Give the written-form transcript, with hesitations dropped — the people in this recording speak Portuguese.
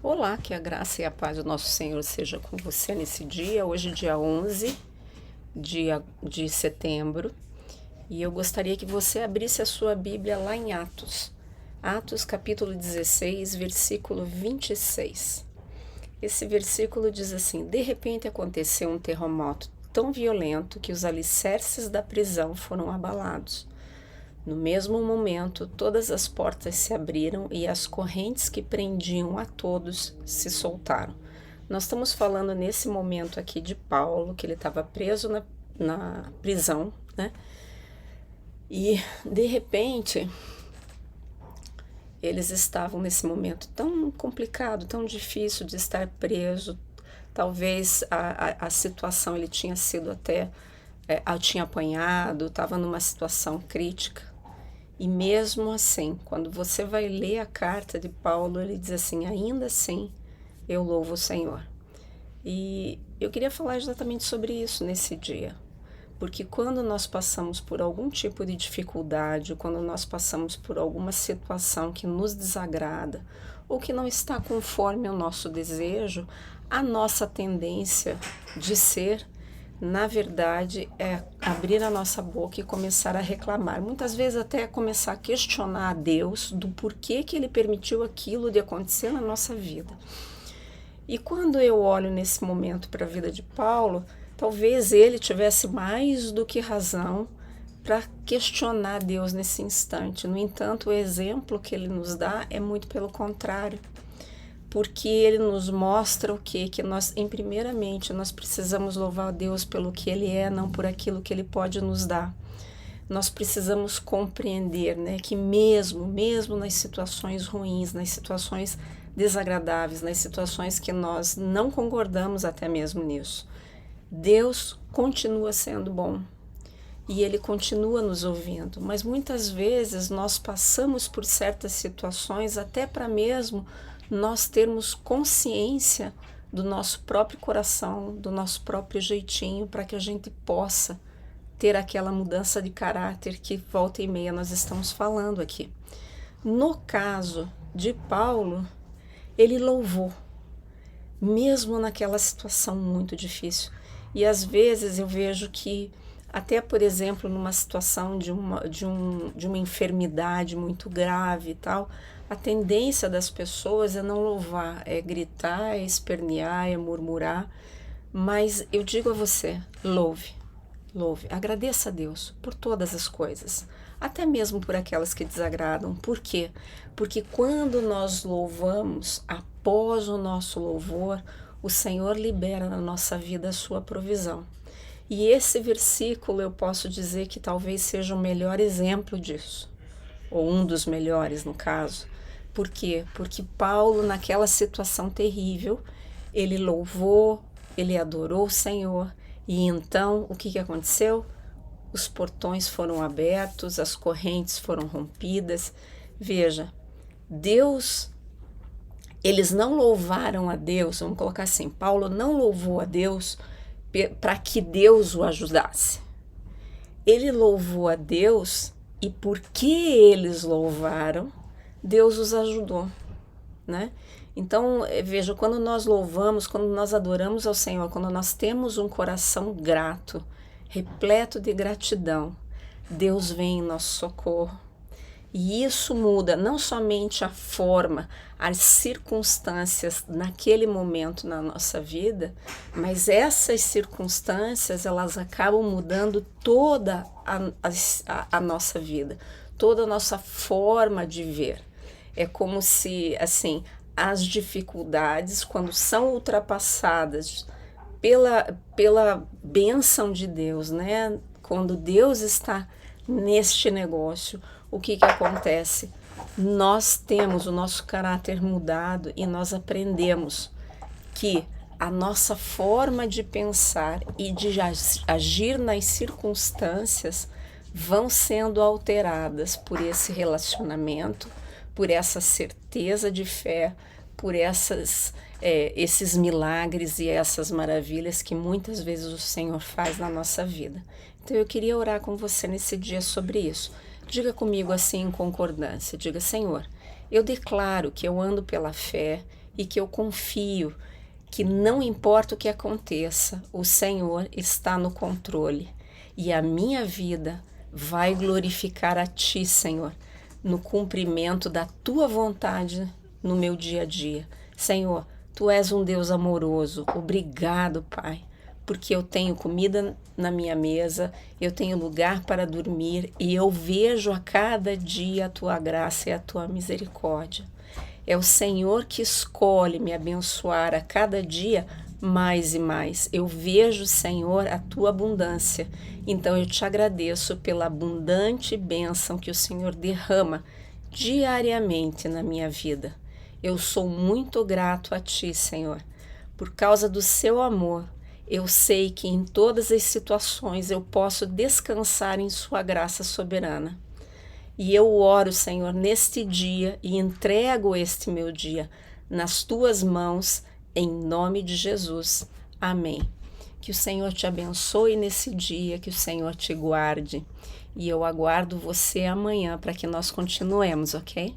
Olá, que a graça e a paz do nosso Senhor seja com você nesse dia. Hoje, dia 11 de setembro, e eu gostaria que você abrisse a sua Bíblia lá em Atos. Atos, capítulo 16, versículo 26. Esse versículo diz assim: De repente aconteceu um terremoto tão violento que os alicerces da prisão foram abalados. No mesmo momento, todas as portas se abriram e as correntes que prendiam a todos se soltaram. Nós estamos falando nesse momento aqui de Paulo, que ele estava preso na prisão, né? E de repente, eles estavam nesse momento tão complicado, tão difícil de estar preso. Talvez a situação ele tinha sido até, tinha apanhado, estava numa situação crítica. E mesmo assim, quando você vai ler a carta de Paulo, ele diz assim: ainda assim, eu louvo o Senhor. E eu queria falar exatamente sobre isso nesse dia. Porque quando nós passamos por algum tipo de dificuldade, quando nós passamos por alguma situação que nos desagrada, ou que não está conforme o nosso desejo, a nossa tendência de ser, na verdade, é abrir a nossa boca e começar a reclamar. Muitas vezes até começar a questionar a Deus do porquê que Ele permitiu aquilo de acontecer na nossa vida. E quando eu olho nesse momento para a vida de Paulo, talvez ele tivesse mais do que razão para questionar Deus nesse instante. No entanto, o exemplo que ele nos dá é muito pelo contrário. Porque ele nos mostra o quê? Que nós, primeiramente, nós precisamos louvar a Deus pelo que Ele é, não por aquilo que Ele pode nos dar. Nós precisamos compreender, né, que mesmo nas situações ruins, nas situações desagradáveis, nas situações que nós não concordamos até mesmo nisso, Deus continua sendo bom. E Ele continua nos ouvindo. Mas muitas vezes nós passamos por certas situações até para mesmo nós termos consciência do nosso próprio coração, do nosso próprio jeitinho, para que a gente possa ter aquela mudança de caráter que volta e meia nós estamos falando aqui. No caso de Paulo, ele louvou, mesmo naquela situação muito difícil. E às vezes eu vejo que até, por exemplo, numa situação de uma enfermidade muito grave e tal, a tendência das pessoas é não louvar, é gritar, é espernear, é murmurar. Mas eu digo a você, louve, agradeça a Deus por todas as coisas, até mesmo por aquelas que desagradam. Por quê? Porque quando nós louvamos, após o nosso louvor, o Senhor libera na nossa vida a sua provisão. E esse versículo eu posso dizer que talvez seja o melhor exemplo disso, ou um dos melhores no caso. Por quê? Porque Paulo, naquela situação terrível, ele louvou, ele adorou o Senhor, e então o que aconteceu? Os portões foram abertos, as correntes foram rompidas. Veja, Deus, eles não louvaram a Deus, vamos colocar assim, Paulo não louvou a Deus para que Deus o ajudasse. Ele louvou a Deus e porque eles louvaram, Deus os ajudou, né? Então, veja, quando nós louvamos, quando nós adoramos ao Senhor, quando nós temos um coração grato, repleto de gratidão, Deus vem em nosso socorro. E isso muda não somente a forma, as circunstâncias naquele momento na nossa vida, mas essas circunstâncias, elas acabam mudando toda a nossa vida, toda a nossa forma de ver. É como se, assim, as dificuldades, quando são ultrapassadas pela bênção de Deus, né? Quando Deus está neste negócio, o que acontece? Nós temos o nosso caráter mudado e nós aprendemos que a nossa forma de pensar e de agir nas circunstâncias vão sendo alteradas por esse relacionamento, por essa certeza de fé, por esses milagres e essas maravilhas que muitas vezes o Senhor faz na nossa vida. Então eu queria orar com você nesse dia sobre isso. Diga comigo assim em concordância, diga: Senhor, eu declaro que eu ando pela fé e que eu confio que não importa o que aconteça, o Senhor está no controle e a minha vida vai glorificar a Ti, Senhor, no cumprimento da Tua vontade no meu dia a dia. Senhor, Tu és um Deus amoroso. Obrigado, Pai, porque eu tenho comida na minha mesa, eu tenho lugar para dormir e eu vejo a cada dia a Tua graça e a Tua misericórdia. É o Senhor que escolhe me abençoar a cada dia mais e mais. Eu vejo, Senhor, a Tua abundância. Então eu te agradeço pela abundante bênção que o Senhor derrama diariamente na minha vida. Eu sou muito grato a Ti, Senhor. Por causa do Seu amor, eu sei que em todas as situações eu posso descansar em Sua graça soberana. E eu oro, Senhor, neste dia e entrego este meu dia nas Tuas mãos, em nome de Jesus. Amém. Que o Senhor te abençoe nesse dia, que o Senhor te guarde. E eu aguardo você amanhã para que nós continuemos, ok?